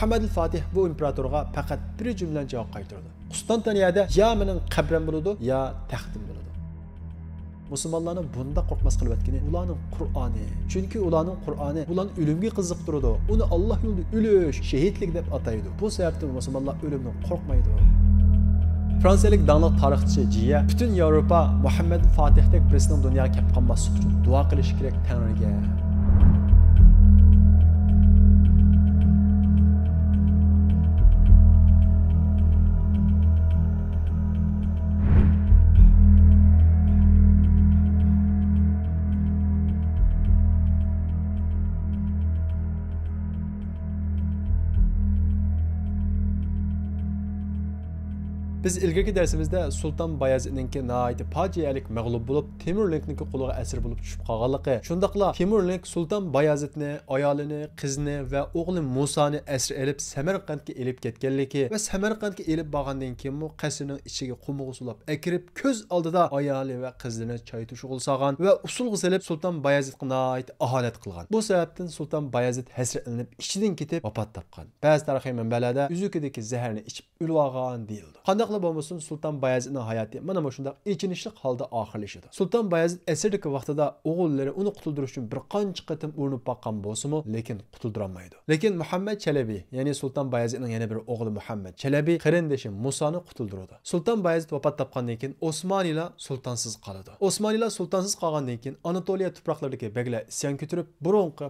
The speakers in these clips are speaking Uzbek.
Muhammed el-Fatih bu imperatorga faqat bir cümlen cevap qaytardı. Qustantaniyada ya mening qabrim bo'ladi, ya taxtim bo'ladi. Musulmonlarning bunda qo'rqmas qilayotgani ularning Qur'oni. Chunki ularning Qur'oni ularni o'limga qiziqtiradi. Uni Alloh yo'lida o'lish, shahidlik deb ataydi. Bu sababdan musulmonlar o'limdan qo'rqmaydi. Fransiyalik dаңlıq tarixçi Jiya bütün Yevropa Muhammed el-Fatih'dek birisinin dünyaya kelib qolmaslik uchun duo qilish kerak Tangriga. Biz ilgirki dersimizde Sultan Bayezid'ninki nəhayət faciəlik məğlub olub, Timurlenkninki qoluğa əsir olub düşüb qalğanlığı. Şundaqla Timurlenk Sultan Bayezidni, ayolini, qizini və oğlu Musani əsir elib Samarqandga elib ketganligi və Samarqandga elib borgandan keyin mu qasrning ichiga qumug'i sulab akirib ko'z oldida ayoli va qizini choy tushug'il solgan va usulga silib Sultan Bayezidga nəhayət aholat qilgan. Bu sababdan Sultan Bayezid hasratlanib ichidan ketib vafot topgan. Ba'zi tarixiy manbalarda üzükidagi zaharni ichib o'lib olgan deyildi. Qandaqla bo'lmasin Sultan Bayezidning hayoti mana shunday ichinishli holda oxirlashadi. Sultan Bayezid asrdagi vaqtida o'g'illari uni qutuldirish uchun bir qancha qatim urinib boqqan bo'lsa-mu, lekin qutuldirolmaydi. Lekin Muhammad Chalabi, ya'ni Sultan Bayezidning yana bir o'g'li Muhammad Chalabi qarindoshi Musoni qutuldirdi. Sultan Bayezid vafot topgandan keyin Osmoniylar sultonsiz qoladi. Osmoniylar sultonsiz qolgandan keyin Anatoliya tuproqlaridagi beglar isyon ko'tarib, burunqi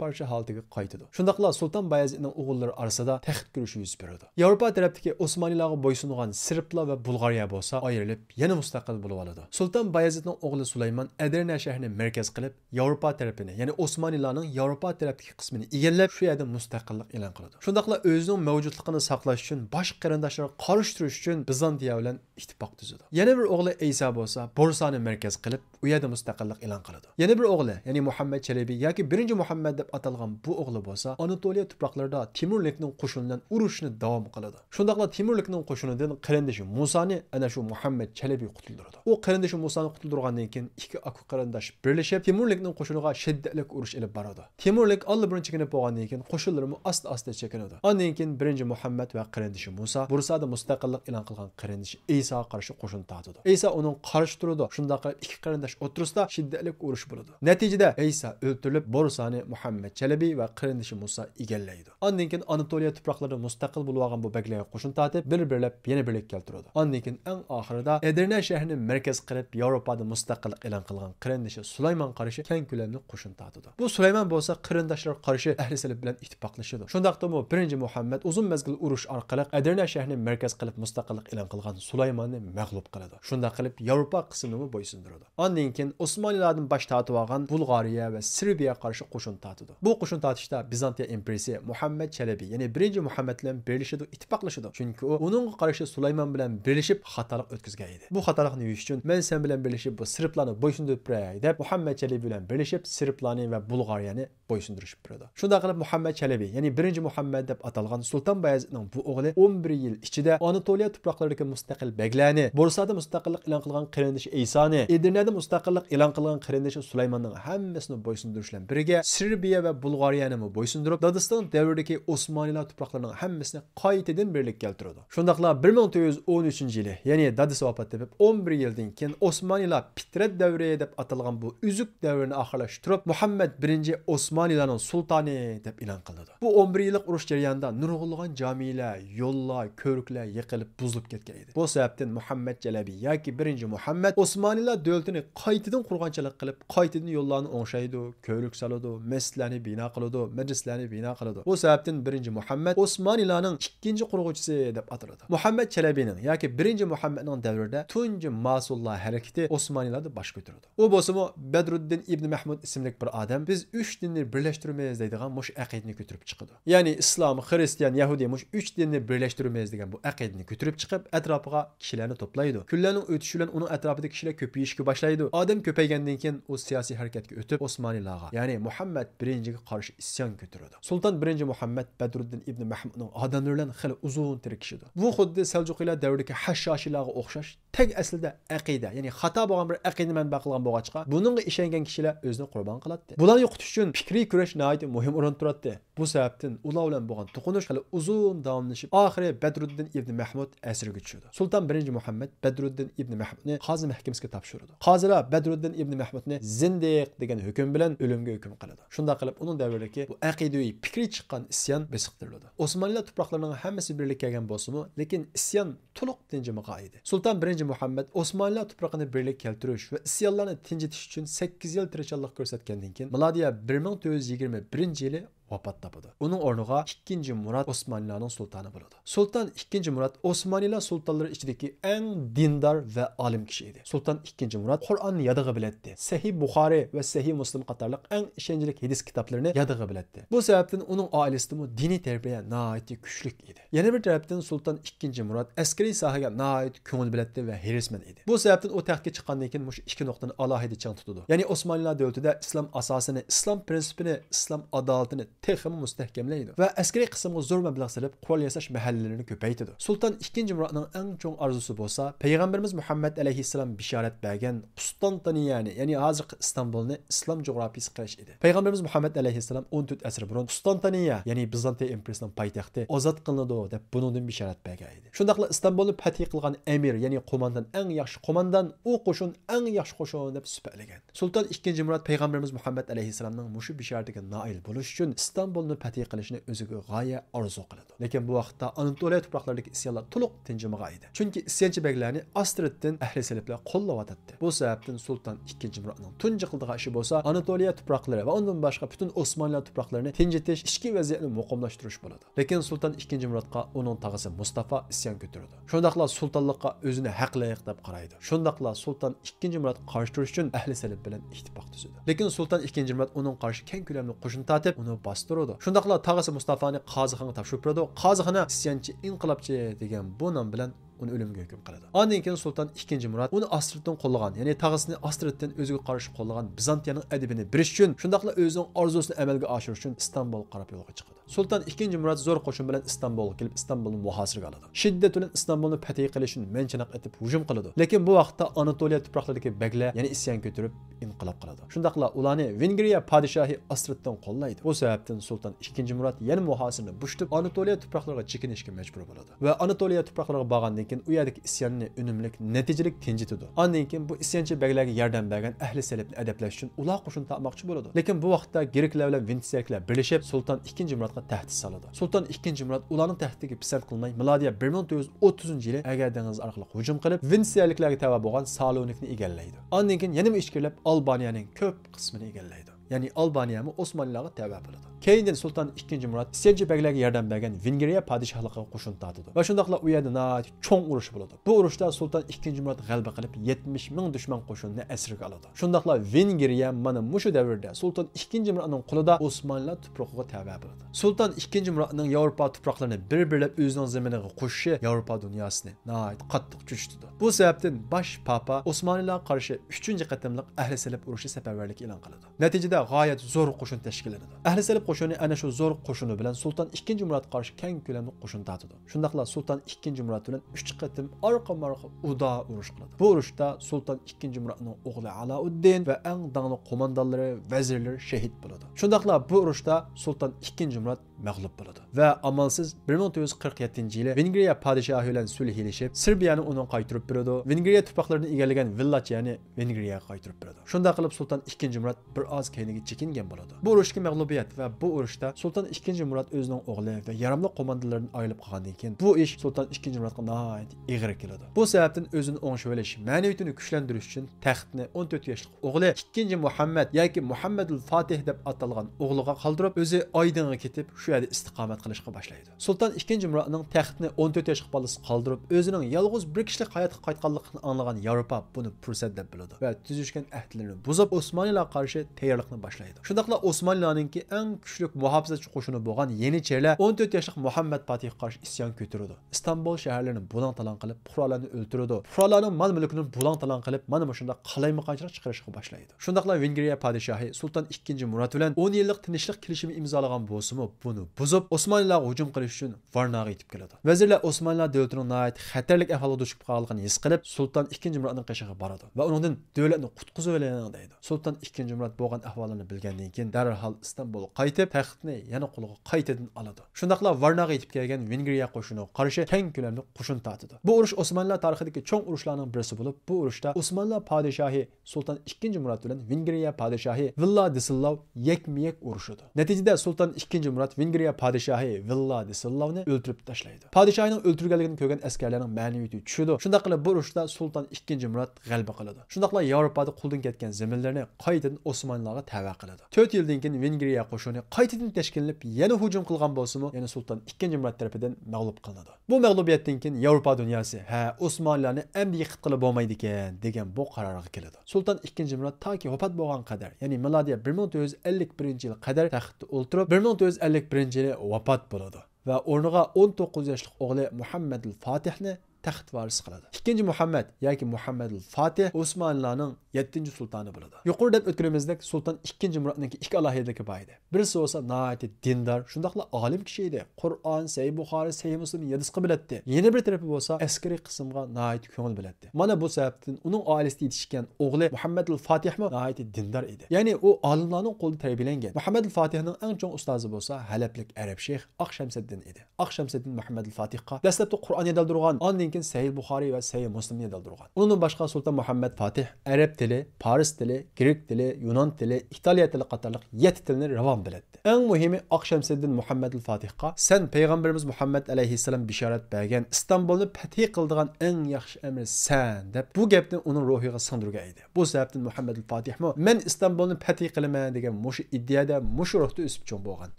parcha holatiga qaytadi. Shundaqla Sultan Bayezidning o'g'illari orasida taxt kurashi yuz beradi. Yevropa tarafdagi Osmoniylarga bo'ysungan Sirplar va Bulgariya bo'lsa ayrilib, yana mustaqil bo'lib oladi. Sultan Bayezidning o'g'li Sulaymon Edirne shahrini markaz qilib, Yevropa tarafini, ya'ni Osmoniylarning Yevropa tarafdagi qismini egallab, shu yerda mustaqillik e'lon qiladi. Shundaqla o'zining mavjudligini saqlash uchun boshqa qarindoshlarga qarshi turish uchun Bizantiya bilan ittifoq tuzadi. Yana bir o'g'li Isa bo'lsa, Bursani markaz qilib, u yerda mustaqillik e'lon qiladi. Yana bir o'g'li, ya'ni Muhammad Chalabi yoki 1-Muhammad deb atalgan bu o'g'li bo'lsa, Anatoliya tuproqlarida Timurlikning qo'shinidan urushni davom qiladi. Shundaqla Timurlikning qo'shinidan qarindoshi Musani ana shu Muhammad Chalabi qutuldiradi. U qarindoshi Musani qutuldirgandan keyin ikki aka qarindosh birlashib Timurlikning qo'shiniga shiddatli urush olib boradi. Timurlik allabirun chekinib bo'lgandan keyin qo'shinlarni asta-asta chekinadi. Ondan keyin 1-Muhammad va qarindoshi Musa Bursada mustaqillik e'lon qilgan qarindoshi Isaga qarshi qo'shin tortadi. Isa uning qarshi turadi. Shunday qilib ikki qarindosh o'rtasida shiddatli urush bo'ladi. Natijada Isa o'ldirilib, Bursani Muhammad Chalabi va qarindoshi Musa egallaydi. Ondan keyin Anatoliya tuproqlarida mustaqil bo'lib olgan bu baglarga qo'shin tortib, bir-birlab yana birlik keltiradi. Ondan keyin eng oxirida Edirne shahrini markaz qilib, Yevropada mustaqillik e'lon qilgan qarindoshi Sulaymon qarshi keng ko'lamli qo'shin tortadi. Bu Sulaymon bo'lsa qarindoshlar qarshi ahli salib bilan ittifoqlashadi. Shundaqdimi 1-Muhammad uzun mezgil urush orqali Edirne shahrini markaz qilib mustaqillik e'lon qilgan Sulaymonni mag'lub qiladi. Shunda qilib Yevropa qismini bo'ysundiradi. Ondan keyin Osmoniylardan bosh tortib olgan Bulgariya va Serbiya qarshi qo'shin tortadi. Bu qo'shin tortishda Bizantiya imperiyasi Muhammad Chalabi, ya'ni 1-Muhammad bilan birlashadi, ittifoqlashadi. Chunki u uning qarshi Sulaymon bilan birlashib xatolik o'tkazgan edi. Bu xatolikni yuvish uchun men sen bilan birlashib bu Sirplarni bo'ysundirib beray deb Muhammad Chalabi bilan birlashib Sirplarni va Bulgariyani bo'ysundirishib berdi. Shunda qilib Muhammad Chalabi, ya'ni 1-Muhammad deb atalgan Sultan Bayezidning bu o'g'li 11 yil ichida Anatoliya tuproqlaridagi mustaqil beglarni, Bursada mustaqillik e'lon qilgan qarindoshi Isani, Edirneda mustaqillik e'lon qilgan qarindoshi Sulaymonning hammasini bo'ysundirish bilan birga Serbiya va Bulgariyani bo'ysundirib, Dadiston davridagi Osmoniylar tuproqlarining hammasini qaytadan birlik keltirdi. Shundaqla 1913-yili, ya'ni Dadis vafot etib 11 yildan keyin Osmoniylar Pitrat davri deb atalgan bu uzuk davrini oxirlashtirib, Muhammad 1-Osmoniylarning sultoni deb e'lon qildi. Bu 11 yillik urush jarayonida nurg'unlagan jamilar, yo'llar, ko'riklar yiqilib, buzilib ketgan edi. Bu sababdan Muhammad Chalabi yoki 1-Muhammad Osmoniylar davlatini qaytadan qurg'onchilik qilib, qaytadan yo'llarni o'ngshaydi, ko'rik soladi, masjidlarni bino qiladi, majlislarni bino qiladi. Bu sababdan 1-Muhammad Osmoniylarning ikkinchi qurg'uvchisi deb ataladi. Muhammad Chalabining yoki 1-Muhammadning davrida tunji Masullar harakati Osmoniylarda bosh ko'tardi. U bo'lsa-mu Badruddin ibn Mahmud ismli bir odam biz 3 dinni birlashtiramiz deydigan mush aqidani ko'tarib chiqdi. Ya'ni islom, xristian, yahudi mush 3 dinni birlashtiramiz degan bu aqidani ko'tarib chiqib, atrofiga kishilarni to'playdi. Kunlarning o'tishi bilan uning atrofida kishilar ko'payishga boshlaydi. Odam ko'paygandan keyin u siyosiy harakatga o'tib Osmoniylarga, ya'ni Muhammad 1-ga qarshi isyon ko'tardi. Sultan 1-Muhammad Badruddin ibn Mahmudning odamlar bilan xil uzun tirkishdi. Bu xuddi Seljuk Saljuqilar davridagi Hashshashilarga o'xshash tek aslida aqida, ya'ni xato bo'lgan bir aqida manba qilgan bo'lg'achqa, buningga ishongan kishilar o'zini qurbon qiladi. Bularni yo'qotish uchun fikriy kurash nihoyat muhim o'rin turadi. Bu sababdan ular bilan bo'lgan to'qinish hali uzun davomlashib, oxiri Badruddin ibn Mahmud asriga tushdi. Sulton 1-Muhammad Badruddin ibn Mahmudni qozi mahkamasiga topshirdi. Qozilar Badruddin ibn Mahmudni zindiq degan hukm bilan o'limga hukm qiladi. Shunda qilib uning davridagi bu aqidaviy fikri chiqqan isyon besiqtirildi. Osmonlar tuproqlarining hammasi birlik kelgan bo'lsa-mu, lekin isyon to'liq tinchimiga edi. Sulton 1-Muhammad Osmonlar tuproqini birlik keltirish va isyonlarni tinchitish uchun 8 yil tirishchilik ko'rsatgandan keyin milodiya 1421-yili vafot topadi. Uning o'rniga 2-Murod Osmonlarning sultoni bo'ladi. Sulton 2-Murod Osmoniylar sultonlari ichidagi eng dindor va olim kishi edi. Sulton 2-Murod Qur'onni yodiga biladi. Sahih Buxoriy va Sahih Muslim qatorliq eng ishonchli hadis kitoblarini yodiga biladi. Bu sababdan uning oilasida diniy tarbiya nihoyat kuchli edi. Yana bir tarafdan Sulton 2-Murod askariy sohaga nihoyat ko'ngil biladi va hirisman edi. Bu sababdan u taxtga chiqqandan keyin mush ikki nuqtani alohida chang tutadi. Ya'ni Osmoniylar davlatida islom asosini, islom prinsipini, islom adolatini texmi mustahkamlaydi va askariy qismga zo'r mablag' sarf qurol yasash mahallalarini ko'paytirdi. Sulton 2-Murodning eng chong orzusi bo'lsa, payg'ambarimiz Muhammad alayhissalom bishorat bergan Qustantaniyani, ya'ni hozirgi Istanbulni islom jo'grafiyasi qilish edi. Payg'ambarimiz Muhammad alayhissalom 14 asr burun Qustantaniya, ya'ni Bizantiya imperiyasining poytaxti ozod qilinadi deb buningdan bishorat bergan edi. Shundaqla Istanbulni fath qilgan amir, ya'ni qo'mondan eng yaxshi qo'mondan, u qo'shin eng yaxshi qo'shin deb sifatlagan. Sulton 2-Murod payg'ambarimiz Muhammad alayhissalomning mushu bishoratiga noil bo'lish uchun Istanbulni fath qilishni o'ziga g'oya orzu qiladi. Lekin bu vaqtda Anatoliya tuproqlaridagi isyonlar to'liq tinchimagan edi. Chunki isyonchi beglarni Astriddan ahli saliblar qo'llayotdi. Bu sababdan Sulton 2-Murodning tunji qildigan ishi bo'lsa, Anatoliya tuproqlari va undan boshqa butun Osmonlar tuproqlarini tinchitish, ichki vaziyatni muqimlashtirish bo'ladi. Lekin Sulton 2-Murodga uning tog'asi Mustafa isyon ko'tardi. Shundaqla sultonlikqa o'zini haqliq deb qaraydi. Shundaqla Sulton 2-Murod qarshi turish uchun ahli salib bilan ittifoq tuzadi. Lekin Sulton 2-Murod uning qarshi keng ko'lamli qo'shin tortib, uni bostirdi. Shundaqla tog'asi Mustafani Qozixonga topshirib berdi. Qozixon isyonchi, inqilobchi degan bu nom bilan uni o'limga hukm qiladi. Ondan keyin Sulton 2-Murod uni Astriddan qo'llagan, ya'ni tog'asini Astriddan o'ziga qarshi qo'llagan Bizantiyaning adibini birish uchun, shundaqla o'zining orzusini amalga oshirish uchun Istanbul qarab yo'lga chiqadi. Sulton 2-Murod zo'r qo'shin bilan Istanbulga kelib, Istanbulni muhosiraga oladi. Shiddat bilan Istanbulni fath qilish uchun menchaniq etib hujum qiladi. Lekin bu vaqtda Anatoliya tuproqlaridagi baglar yana isyon ko'tarib inqilob qiladi. Shundaqla ularni Vengriya podshohi Astriddan qo'llaydi. Bu sababdan Sulton 2-Murod yana muhosirani bushtib Anatoliya tuproqlariga chekinishga majbur bo'ladi. Va Anatoliya tuproqlariga borgandan keyin u yerdagi isyonni unumlik, natijalik tinchitadi. Ondan keyin bu isyonchi baglarga yordam bergan ahli salibni adablash uchun ular qo'shin topmoqchi bo'ladi. Lekin bu vaqtda Greklar bilan Vensiyaliklar birlashib Sulton 2-Murodga tahdid soladi. Sulton 2-Murod ularning tahdidiga pisand qilmay, milodiya 1430-yili Agar dengizi orqali hujum qilib, Vensiyaliklarga tava bo'lgan Salonikni egallaydi. Ondan keyin yana ishkilab Albaniyaning ko'p qismini egallaydi. Ya'ni Albaniyami Osmonlarga tava bo'ladi. Keyindan Sulton 2-Murod isyonchi baglarga yordam bergan Vengriya podshohligiga qo'shin tortadi. Va shundaqla u yerda cho'ng urush bo'ladi. Bu urushda Sulton 2-Murod g'alaba qilib 70 ming dushman qo'shinni asirga oladi. Shundaqla Vengriya mana mushu davrda Sulton 2-Murodning qo'lida Osmonlar tuprog'iga tava bo'ladi. Sulton 2-Murodning Yevropa tuproqlarini bir-birlab o'zining zaminiga qo'shishi Yevropa dunyosini nihoyat qattiq cho'chitdi. Bu sababdan bosh papa Osmoniylarga qarshi 3-qatimliq ahli salib urushi safarbarlik e'lon qiladi. Natijada g'oyat zo'r qo'shin tashkillanadi. Ahli salib qo'shini ana shu zo'r qo'shini bilan Sulton 2-Murod qarshi keng ko'lamli qo'shin tortadi. Shundaqla Sulton 2-Murod bilan 3 qatim orqa-marqa uda urush qiladi. Bu urushda Sulton 2-Murodning o'g'li Alauddin va eng dangli qo'mondonlari, vazirlari shahid bo'ladi. Shundaqla bu urushda Sulton 2-Murod mag'lub bo'ladi va amalsiz 1447-yili Vengriya podshohi bilan sulhlashib, Serbiyani uning qaytarib beradi. Vengriya tuproqlarini egallagan Villachani Vengriyaga qaytarib beradi. Shunda qilib Sulton 2-Murod bir oz keyinga chekingan bo'ladi. Bu urushga mag'lubiyat va bu urushda Sulton 2-Murod o'zining o'g'li va yaramli qo'mondonlardan ayrilib qolgandan keyin bu ish Sulton 2-Murodga nihoyat ig'ir keladi. Bu sababdan o'zini o'ngishib olish, ma'naviyatini kuchlantirish uchun taxtni 14 yoshli o'g'li 2-Muhammad yoki Muhammadul Fatih deb atalgan o'g'liga qoldirib, o'zi Oydinga ketib shu yerda istiqomat qilishga boshlaydi. Sulton 2-Murodning taxtni 14 yoshli bolasi qoldirib, o'zining yolg'iz bir kishilik hayotga qaytganligini anglagan Yevropa buni fursat deb biladi va tuzishgan ahdlarini buzib Osmoniylarga qarshi tayyorlikni boshlaydi. Shundaqla Osmoniylarningki eng kuchli muhofazachi qo'shini bo'lgan Yenicheylar 14 yoshli Muhammad Fatihga qarshi isyon ko'taradi. Istanbul shaharlarini bulang-talang qilib, fuqarolarni o'ldiradi. Fuqarolarning mol-mulkini bulang-talang qilib, mana shunda qalaymiqanchilik chiqarishga boshlaydi. Shundaqla Vengriya podshohi Sulton 2-Murod bilan 10 yillik tinchlik kelishimi imzolagan bo'lsa-mu, buni qo'yishini buzib, Osmanlılarga hujum qilish uchun Varnaga yetib keladi. Vazirlar Osmanlılar davlatining nihoyat xatarlik ahvolga duch qolganligini his qilib, Sultan 2-Muratning qishig'iga boradi va uningdan davlatni qutqizib olayman deydi. Sultan 2-Murat bo'lgan ahvolini bilgandan keyin darhol Istanbulga qaytib, taxtni yana qo'liga qaytadan oladi. Shundaqla Varnaga yetib kelgan Vengriya qo'shiniga qarshi keng ko'lamli qo'shin tortadi. Bu urush Osmanlılar tarixidagi cho'ng urushlarning birisi bo'lib, bu urushda Osmanlılar podshohi Sultan 2-Murat bilan Vengriya podshohi Vladislav yakma-yak urushadi. Natijada Sultan 2-Murat Vengriya podshohi Vladislavni o'ldirib tashlaydi. Podshohining o'ldirilganligini ko'rgan askarlarning ma'naviyati tushadi. Shunday qilib bu urushda Sultan 2-Murat g'alaba qiladi. Shundaqla Yevropada quldan ketgan zaminlarni qaytadan Osmanlılarga tava qiladi. 4 yildan keyin Vengriya qo'shini qaytadan tashkillanib, yana hujum qilgan bo'lsa-mu, yana Sultan 2-Murat tarafidan mag'lub qilinadi. Bu mag'lubiyatdan keyin Yevropa dunyosi, Osmanlılarni endi yiqit qilib bo'lmaydi ekan degan bu qarorga keladi. Sultan 2-Murat toki vafot bo'lgan qadar, ya'ni milodiy 1451-yil qadar taxtda o'ltirib, 1451-yili vafot bo'ladi va o'rniga 19 yoshli o'g'li Muhammad al-Fatihni taxt varis qiladi. İkinci Muhammed yoki Muhammad al-Fatih Osmanlılarning 7-sultoni bo'ladi. Yuqorida o'tganimizdek Sultan 2-Muratning ikki alohidaligi bor edi. Birisi bo'lsa nihoyat dindor, shundaqla olim kishi edi. Qur'on, Sahih Buxoriy, Sahih Muslim yodisqa biladi. Yana bir tarafi bo'lsa askariy qismga nihoyat ko'ngil biladi. Mana bu sababdan uning oilasida yetishgan o'g'li Muhammad al-Fatih nihoyat dindor edi. Ya'ni u olimlarning qo'lida tarbiyalangan. Muhammad al-Fatihning eng chong ustozi bo'lsa Halablik arab shayx Aqshamsiddin edi. Aqshamsiddin Muhammad al-Fatihga dastlabda Qur'on yodaldirgan, ondan keyin Sahih Buxoriy va Sahih Muslimni yodaldirgan. Undan boshqa Sultan Muhammad Fatih arab tili, Paris tili, Grek tili, Yunon tili, İtalya tili qatorliq 7 tilni ravon biladi. Eng muhimi Aqshamsiddin Muhammad al-Fatihga sen payg'ambarimiz Muhammad alayhissalom bishorat bergan Istanbulni fath qildigan eng yaxshi amir sen deb bu gapni uning ruhiga singdirgan edi. Bu sababdan Muhammad al-Fatih men Istanbulni fath qilaman degan mushu iddiada mushu ruhda o'sib cho'ng bo'lgan.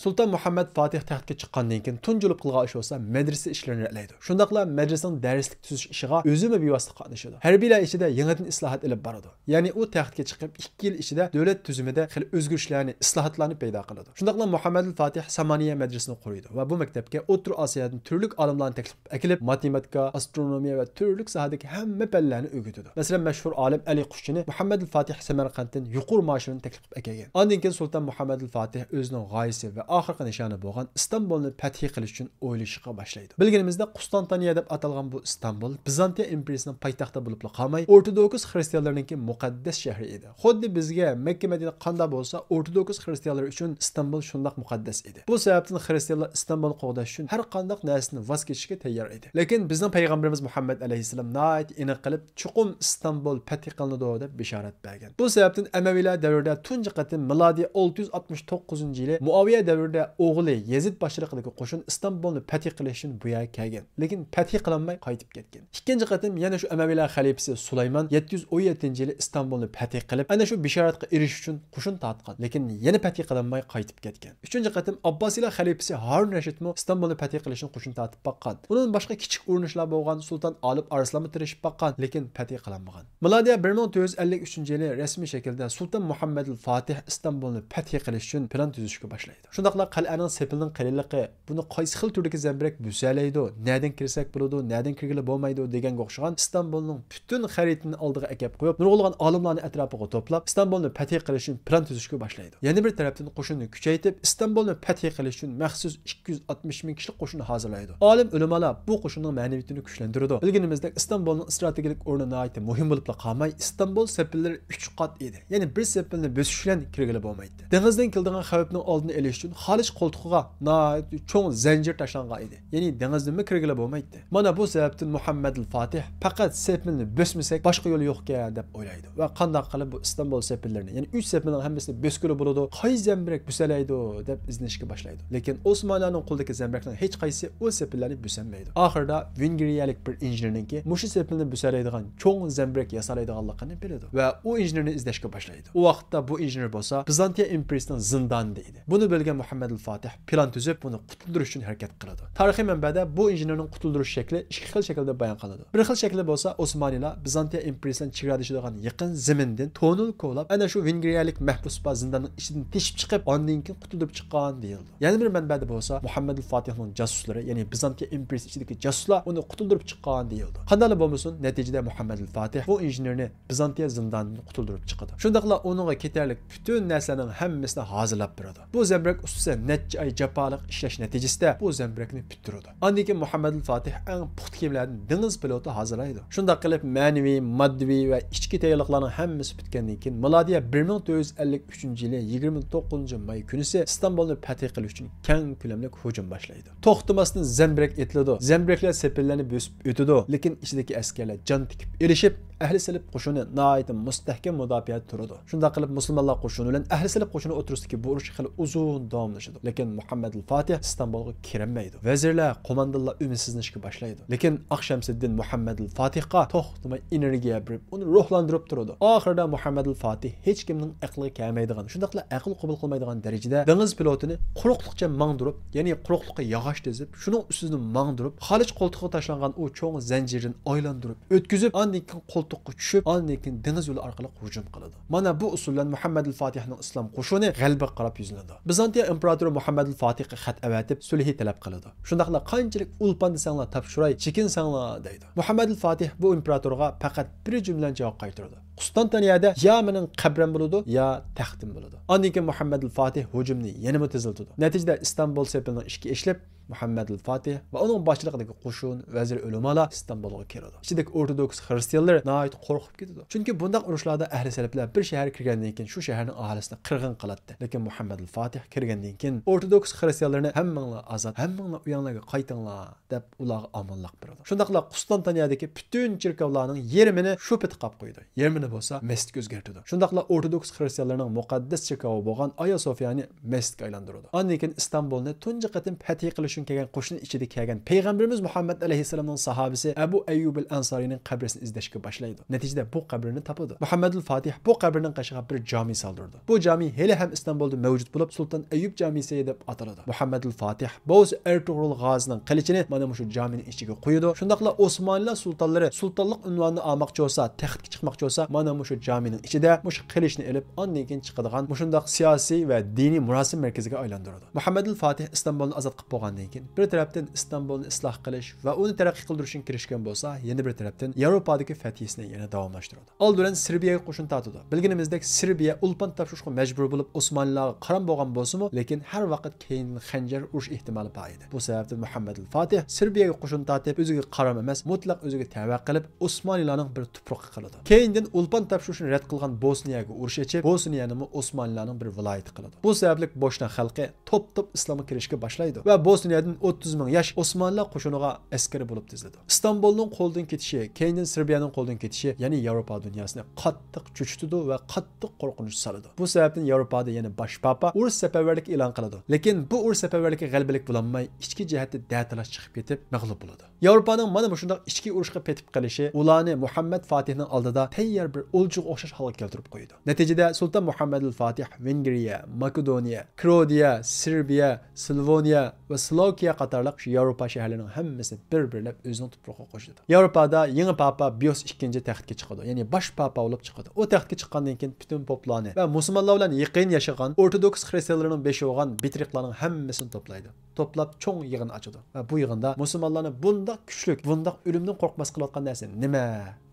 Sultan Muhammad Fatih taxtga chiqqandan keyin tunjulib qilgan ish bo'lsa madrasa ishlarini ra'laydi. Shundaqla madrasaning darslik tuzish ishiga o'zimi bevosita qatnashadi. Harbiylar ichida yangidan islohot ilib boradi. Ya'ni u taxtga chiqib 2 yil ichida davlat tuzumida xil o'zgarishlarni, islohotlarni paydo qiladi. Shundaqla Muhammad al-Fatih Samaniya madrasasini quradi va bu maktabga O'rta Osiyodan turli olimlarni taklif qilib, matematika, astronomiya va turli sohadagi hamma fanlarni o'rgatadi. Masalan, mashhur olim Ali Qushchini Muhammad al-Fatih Samarqanddan yuqori maoshini taklif qilib kelgan. Ondan keyin Sultan Muhammad al-Fatih o'zining g'oyasi va oxirgi nishoni bo'lgan Istanbulni fath qilish uchun o'ylashga boshlaydi. Bilganimizda Qustantiniya deb atalgan bu Istanbul Bizantiya imperiyasining poytaxti bo'lib qolmay, Ortodoks xristianlarningki muqaddas shahri edi. Xuddi bizga Makka Madina qanda bo'lsa, Ortodoks xristianlar uchun Istanbul shundoq muqaddas edi. Bu sababdan xristianlar Istanbulni qo'g'dash uchun har qanday narsani voz kechishga tayyor edi. Lekin bizning payg'ambarimiz Muhammad alayhisalom nihoyat aniq qilib, chuqum Istanbul fath qilinadi deb bishorat bergan. Bu sababdan Amaviylar davrida tunji qatim milodiy 669-yili Muaviya davrida o'g'li Yazid boshchiligidagi qo'shin Istanbulni fath qilish uchun bu yerga kelgan. Lekin fath qilinmay qaytib ketgan. Ikkinchi qatim yana shu Amaviylar xalifasi Sulaymon 717-yili Istanbulni fath qilib, ana shu bishoratga erishish uchun qo'shin tortgan. Lekin yana fath qilinmay qaytib ketgan. Uchinchi qatim Abbosiylar xalifasi Harun Rashidmi Istanbulni fath qilishni qo'shin tortib baqqan. Undan boshqa kichik urinishlar bo'lgan Sultan Olib Arslanmi tirishib baqqan, lekin fath qilinmagan. Milodiy 1453-yili rasmiy shaklda Sultan Muhammad al-Fatih Istanbulni fath qilish uchun plan tuzishga boshlaydi. Shundaqla qal'aning sepilining qalilligi, buni qaysi xil turdagi zambirak busalaydi, nerdan kirsak bo'ladi, nerdan kirgili bo'lmaydi deganga o'xshagan Istanbulning butun xaritini oldiga akab qo'yib, nurg'ulg'an olimlarni atrofiga to'plab Istanbulni fath qilish uchun plan tuzishga boshlaydi. Yana bir tarafdan qo'shinni kuchaytirib, Istanbulni fath qilish uchun maxsus 260 ming kishilik qo'shin hozirlaydi. Olim ulamolar bu qo'shinning ma'naviyatini kuchlantirdi. Bilganimizdek Istanbulning strategik o'rni nihoyat muhim bo'lib qolmay, Istanbul sepillari 3 qat edi. Ya'ni bir sepilni bosish bilan kirgili bo'lmaydi. Dengizdan keladigan xavfning oldini olish uchun xolis qo'ltiqqa nihoyat cho'ng zanjir tashlangan edi. Ya'ni dengizdan kirgili bo'lmaydi. Mana bu sababdan Muhammad al-Fatih faqat sepilni bosmasak boshqa yo'li yo'q-ekan deb o'ylaydi va qanday qilib bu Istanbul sepillarini, ya'ni 3 sepilning hammasini boskili bo'ladi, qaysi zambirak busalaydi deb izlashga boshlaydi. Lekin Osmonlarning qo'ldagi zambirakning hech qaysi o sepillarni busanmaydi. Oxirida Vengriyalik bir injerningki mushu sepilni busalaydigan cho'ng zambirak yasalaydiganligini biladi va u injerni izlashga boshlaydi. U vaqtda bu injer bo'lsa Bizantiya imperiyasining zindonida edi. Buni bilgan Muhammad al-Fatih plan tuzib, buni qutuldirish uchun harakat qiladi. Tarixiy manbada bu injerning qutuldirish shakli ikki xil xil shaklda bayon qiladi. Bir xil shaklda bo'lsa, Osmanlılar Bizantiya imperiyasidan chegaradashadigan yaqin zamindan tonul kovlab, ana shu vengriyalik mahbusba zindanning ichidan teshib chiqib, ondan keyin qutulib chiqqan deyildi. Yana bir manbada bo'lsa, Muhammad al-Fatihning jasuslari, ya'ni Bizantiya imperiyasi ichidagi jasuslar uni qutuldirib chiqqan deyildi. Qanday bo'lmasin, natijada Muhammad al-Fatih bu injenerni Bizantiya zindonidan qutuldirib chiqadi. Shundaqla uningga ketarlik butun narsaning hammasini hozirlab beradi. Bu zambrak ustida necha oy jafoliq ishlash natijasida bu zambrakni bitiradi. Ondan keyin Muhammad al-Fatih eng puxta kiyimlarni dengiz piloti hozirlaydi. Shundaq qilib ma'naviy, moddiy va ichki tayyorliklarning hammasi bitgandan keyin milodiya 1453-yili 29-may kunisi İstanbulni fath qilish uchun keng ko'lamli hujum boshlaydi. To'xtamasdan zambrak etiladi. Zambraklar sepillarni bosib o'tadi, lekin ichidagi askarlar jon tikib erishib, ahli silib qo'shini nihoyat mustahkam mudofaat turadi. Shunda qilib musulmonlar qo'shini bilan ahli silib qo'shini o'tirisidagi bu urush xil uzun davomlashadi. Lekin Muhammad al-Fatih Istanbulga kirmaydi. Vazirlar, qo'mondonlar umidsizlanishga boshlaydi. Lekin Aqshamsiddin Muhammad al-Fatihga to'xtamay energiya berib, uni ruhlantirib turadi. Oxirida Muhammad al-Fatih hech kimning aqliga kelmaydigan, shundaqla aql qabul qilmaydigan darajada dengiz pilotini quruqliqcha mangdirib, ya'ni quruqliqqa yog'och tezib, shuning ustidan mangdirib, Xalij qo'ltig'iga tashlangan u cho'ng zanjirni aylantirib, o'tkazib, ondan keyin qo'ltiqqa tushib, ondan keyin dengiz yo'li orqali hujum qiladi. Mana bu usuldan Muhammad al-Fatihning islom qo'shini g'albaga qarab yuzlanadi. Bizantiya imperatori Muhammad al-Fatihga xat avatib, sulhi talab qiladi. Shundaqla qanchalik ulpan desanglar topshiray, chekinsanglar deydi. Muhammad al-Fatih bu imperatorga faqat bir jumladan javob qaytaradi. Qustantaniyada ya mening qabrim bo'ladi, ya taxtim bo'ladi. Ondan keyin Muhammad al-Fatih hujumni yana teziltirdi. Natijada Istanbul sepilining ishga ishlab Muhammad al-Fatih va uning boshchiligidagi qo'shin, vazir ulamolar Istanbulga keladi. Ichidagi ortodoks xristianlar nihoyat qo'rqib ketadi. Chunki bunday urushlarda ahli salaflar bir shahar kirgandan keyin shu shaharning aholisini qirg'in qiladi. Lekin Muhammad al-Fatih kirgandan keyin ortodoks xristianlarni hammanglar azod, hammanglar uyanglarga qaytinglar deb ularga omonlik beradi. Shundaqla Qustantaniyadagi butun cherkovlarning yarmini shu pit qilib qo'ydi. Yarmini bo'lsa masjidga o'zgartirdi. Shundaqla ortodoks xristianlarning muqaddas cherkovi bo'lgan Aya Sofiyani masjidga aylantirdi. Ondan keyin Istanbulni tunji qatim fath qilish uchun kelgan qo'shin ichida kelgan payg'ambarimiz Muhammad alayhisalomning sahobisi Abu Ayyub al-Ansarining qabrisini izlashga boshlaydi. Natijada bu qabrni topadi. Muhammad al-Fatih bu qabrning qashiga bir jami soldirdi. Bu jami hali ham Istanbulda mavjud bo'lib, Sultan Ayyub jamisi deb ataladi. Muhammad al-Fatih Boz Ertuğrul G'ozining qilichini mana shu jamining ichiga qo'ydi. Shundaqla Osmonli sultonlari sultonlik unvonini olmoqchi bo'lsa, taxtga chiqmoqchi bo'lsa, mana shu jamining ichida shu qilichni olib, ondan keyin chiqadigan shundaq siyosiy va diniy murosim markaziga aylantirdi. Muhammad al-Fatih Istanbulni ozod qilib bo'lgandan keyin bir tarafdan Istanbulni isloh qilish va uni taraqqiy qildirish uchun kirishgan bo'lsa, yana bir tarafdan Yevropadagi fathisini yana davomlashtiradi. Oldin Serbiyaga qo'shin tortdi. Bilganimizdek Serbiya ulpan topshirishga majbur bo'lib Osmonlilarga qaram bo'lgan bo'lsa-mu, lekin har vaqt keyin xanjar urush ehtimoli bor edi. Bu sababdan Muhammad al-Fatih Serbiyaga qo'shin tortib, o'ziga qaram emas, mutlaq o'ziga tava qilib Osmonlilarning bir tuproqqa qiladi. Keyindan ulpan topshirishni rad qilgan Bosniyaga urush ochib, Bosniyani Osmonlilarning bir viloyati qiladi. Bu sababli Boshna xalqi top islomga kirishga boshlaydi va Bosniyadan 30 ming yosh Osmonlilar qo'shiniga askari bo'lib tizildi. Istanbulning qo'ldan ketishi, keyindan Serbiyaning qo'ldan ketishi, ya'ni Yevropa dunyosini qattiq cho'chitdi va qattiq qo'rqinch soldi. Bu sababdan Yevropada yana bosh papa urush safarbarlik e'lon qiladi. Lekin bu urush safarbarlikka g'alabalik bo'lolmay, ichki jihatda da'talash chiqib ketib, mag'lub bo'ladi. Yevropaning mana shunday ichki urushga petib qolishi ularni Muhammad Fatihning oldida tayyor bir o'ljuga o'xshash holga keltirib qo'ydi. Natijada Sultan Muhammad al-Fatih Vengriya, Makedoniya, Kroatiya, Serbiya, Sloveniya va Slovakiya qatorliq shu Yevropa shaharlarining hammasini bir-birlab o'zining tuprog'iga qo'shdi. Yevropada yangi papa Pius II taxtga chiqadi, ya'ni bosh papa bo'lib chiqadi. U taxtga chiqqandan keyin butun poplarni va musulmonlar bilan yaqin yashagan ortodoks xristianlarning beshi bo'lgan bitriqlarning hammasini to'playdi. To'plab cho'ng yig'in ochadi. Va bu yig'inda musulmonlarni bundoq kuchli, bundoq o'limdan qo'rqmas qilayotgan narsa nima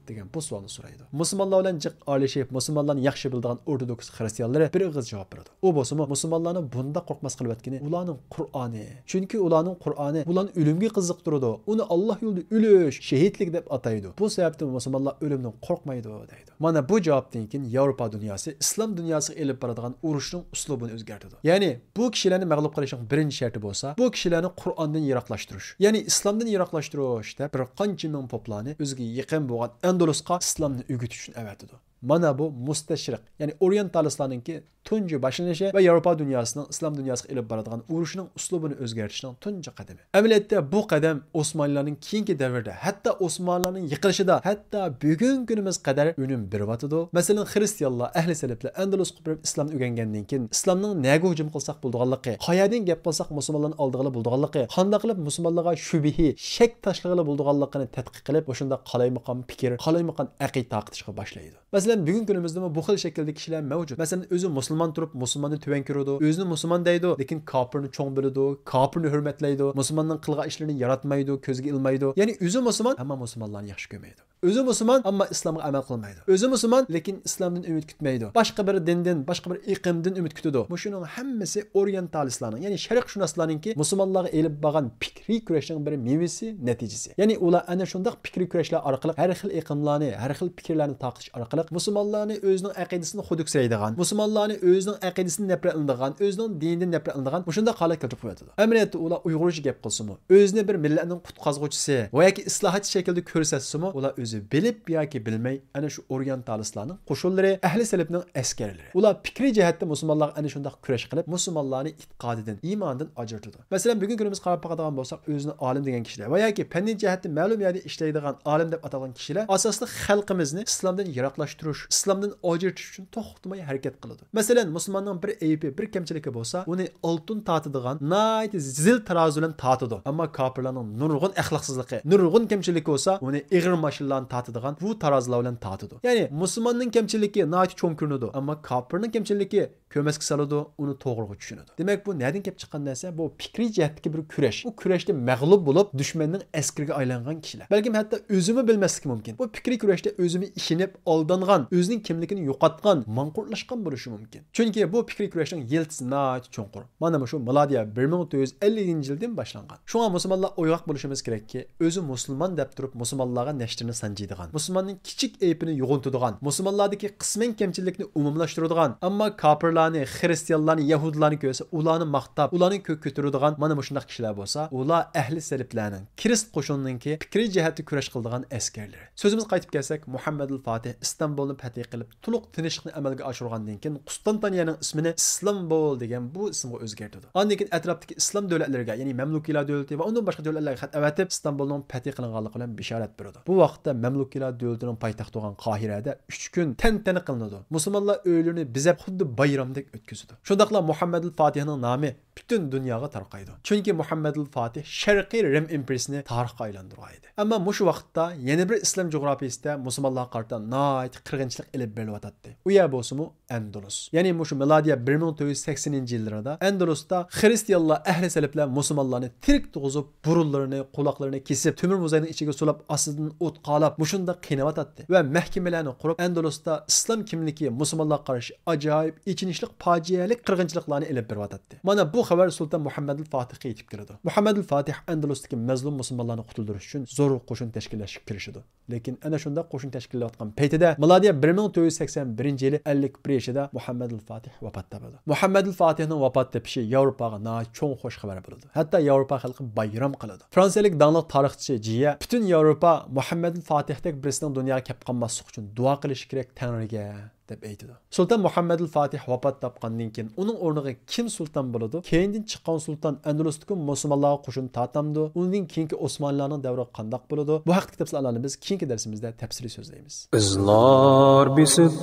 degan bu savolni so'raydi. Musulmonlar bilan jiq olishib, musulmonlarni yaxshi biladigan ortodoks xristianlar bir og'iz javob beradi. U bo'lsa-mu musulmonlarni bunda qo'rqmas qilayotgani ularning Qur'oni. Chunki ularning Qur'oni ularni o'limga qiziqtiradi. Uni Alloh yo'lida o'lish, shahidlik deb ataydi. Bu sababdan musulmonlar o'limdan qo'rqmaydi deydi. Mana bu javobdan keyin Yevropa dunyosi islom dunyosiga elib boradigan urushning uslubini o'zgartirdi. Ya'ni bu kishilarni mag'lub qilishning birinchi sharti bo'lsa, bu kishilarni Qur'ondan yiroqlashtirish, ya'ni islomdan yiroqlashtirish deb bir qancha ming poplarni o'ziga yaqin bo'lgan Andalusga islomni o'rgatish uchun avatdi. Mana bu mustashriq, ya'ni orientalistlarningki tunji boshlanishi va Yevropa dunyosining islom dunyosiga ilib boradigan urushining uslubini o'zgartirishning tunji qadami. Amaliyotda bu qadam Osmonlarning keyingi davrda, hatto Osmonlarning yiqilishida, hatto bugungi kunimiz qadar unum beryotidi. Masalan, xristianlar, ahli salaflar Andalusga borib islomni o'rgangandan keyin islomning nega hujum qilsak bo'lganligi, qayadan gap qilsak musulmonlarni oldig'ili bo'lganligi, qanday qilib musulmonlarga shubhi, shak tashlag'ili bo'lganligini tadqiq qilib, o'shunda qalaymaqon fikr, qalaymaqon aqida taqitishga boshlaydi. Masalan, bugungi kunimizda bu xil shakldagi kishilar mavjud. Masalan, o'zi musulmon turib musulmonni tuvan ko'radi, o'zini musulmon deydi, lekin kofirni cho'ng biladi, kofirni hurmatlaydi, musulmonning qilgan ishlarini yaratmaydi, ko'zga ilmaydi. Ya'ni o'zi musulmon, ammo musulmonlarni yaxshi ko'rmaydi. O'zi musulmon, ammo islomga amal qilmaydi. O'zi musulmon, lekin islomdan umid kutmaydi. Boshqa bir dindan, boshqa bir iqlimdan umid kutadi. Bu shuning hammasi orientalistlarning, ya'ni sharqshunoslarningki musulmonlarga elib borgan fikriy kurashning bir mevasi, natijasi. Ya'ni ular ana shunday fikriy kurashlar orqali har xil iqlimlarni, har xil fikrlarni taqitish orqali musulmonlarni o'zining aqidasini xuduksaydigan, musulmonlarni o'zining aqidasini nafratlanadigan, o'zining dinidan nafratlanadigan shunday holat keltirib qo'yadi. Amaliyotda ular uyg'urcha gap qilsa-mu, o'zini bir millatning qutqazuvchisi va yoki islohotchi shaklda ko'rsatsa-mu, ular o'zi bilib yoki bilmay ana shu orientalistlarning qo'shinlari, ahli salafning askarlari. Ular fikriy jihatda musulmonlarga ana shunday kurash qilib, musulmonlarni e'tiqodidan, iymondan ajratadi. Masalan, bugun kunimiz qarab boqadigan bo'lsak, o'zini olim degan kishilar va yoki fanniy jihatda ma'lum yerda ishlaydigan olim deb atalgan kishilar asosli xalqimizni islomdan yiroqlashtirish, islomdan ajratish uchun to'xtamay harakat qiladi. Masalan, musulmonning bir aybi, bir kamchiligi bo'lsa, uni oltin tatadigan, nayt zil tarozi bilan tatadi. Ammo kofirlarning nurg'un axloqsizligi, nurg'un kamchiligi bo'lsa, uni ig'ir mashinlarni tatadigan bu tarozilar bilan tatadi. Ya'ni musulmonning kamchiligi nayt cho'ng ko'rinadi, ammo kofirning kamchiligi ko'masga soladi, uni to'g'riga tushunadi. Demak, bu nerdan kelib chiqqan narsa? Bu fikriy jihatdagi bir kurash. Bu kurashda mag'lub bo'lib, dushmanning askariga aylangan kishilar. Balkim hatto o'zimi bilmasligi mumkin. Bu fikriy kurashda o'zimi ishinib, aldangan, o'zining kimligini yo'qotgan, manqurtlashgan bo'lishi mumkin. Chunki bu fikriy kurashning yiltisi nayt cho'nqur. Mana shu milodiya 1950-yildan boshlangan. Shunga musulmonlar o'yroq bo'lishimiz kerakki, o'zi musulmon deb turib musulmonlarga nashtrini sanjiydigan, musulmonning kichik aybini yo'g'intadigan, musulmonlardagi qisman kamchilikni umumlashtiradigan, ammo kofirlarni, xristianlarni, yahudlarni ko'rsa, ularni maqtab, ularni ko'k ko'taradigan mana shunday kishilar bo'lsa, ular ahli salaflarning, krist qo'shinininki fikriy jihatda kurash qiladigan askarlar. So'zimiz qaytib kelsak, Muhammad al-Fatih Istanbulni fath qilib, to'liq tinchlikni amalga oshirgandan keyin Qustantiniyaning ismini Istanbul degan bu ismga o'zgartirdi. Ondan keyin atrofdagi islom davlatlariga, ya'ni Mamlukiylar davlati va undan boshqa davlatlarga xat avatib, Istanbulning fath qilinganligi bilan bishorat berdi. Bu vaqtda Mamlukiylar davlatining poytaxti bo'lgan Qohirada 3 kun tantana qilinadi. Musulmonlar o'ylarini bizab xuddi bayramdek o'tkazadi. Shundaqla Muhammad al-Fatihning nomi butun dunyoga tarqaydi. Chunki Muhammad al-Fatih Sharqiy Rim imperiyasini tarixga aylantirgan edi. Ammo shu vaqtda yana bir islom jug'rafiyasida musulmonlarga qarata nayt qirg'inchilik ilib berilyotdi. U yer bo'lsa-mu Andalus. Ya'ni shu milodiya 1980-yillarda Andalusda xristianlar, ahli salaflar musulmonlarni tirik tug'izib, burunlarini, quloqlarini kesib, temir muzayning ichiga solib, ostidan o't qalab, shunda qiynayotdi va mahkamalarni qurib Andalusda islom kimligi musulmonlarga qarshi ajoyib, ichinishli, fojialik qirg'inchiliklarni ilib beryotdi. Mana bu xabar Sultan Muhammad al-Fatihga yetib keldi. Muhammad al-Fatih Andalusdagi mazlum musulmonlarni qutuldirish uchun zo'r qo'shin tashkillashga kirishdi. Lekin ana shunda qo'shin tashkillayotgan paytida milodiya 1981-yili 51-yoshida Muhammad al-Fatih vafot topdi. Muhammad al-Fatihning vafot topishi Yevropaga cho'ng xo'sh xabar bo'ldi. Hatto Yevropa xalqi bayram qildi. Fransiyalik danliq tarixchi Jiya butun Yevropa Muhammad al-Fatihdek birisining dunyoga kelib qolmaslik uchun duo qilish kerak Tangriga deb aytdi. Sultan Muhammad al-Fatih vafot topgandan keyin uning o'rniga kim sulton bo'ladi? Keyindan chiqqan sulton Andalusdagi musulmonlarga qo'shin tatamdi. Undan keyingi Osmonlarning davri qandoq bo'ladi? Bu haqda kitoblarni biz keyingi darsimizda tafsiliy so'zlaymiz. Izlar bisib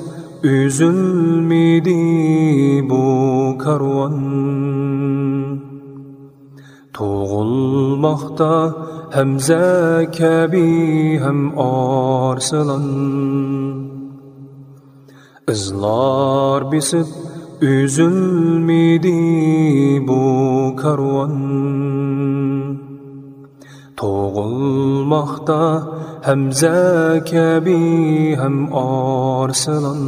üzülmedi bu karvan, Toğulmakta Hamza kabi hem Arslan. Izlar bisip üzülmedi bu karvan, Toğulmakta Hamza kabi hem Arslan.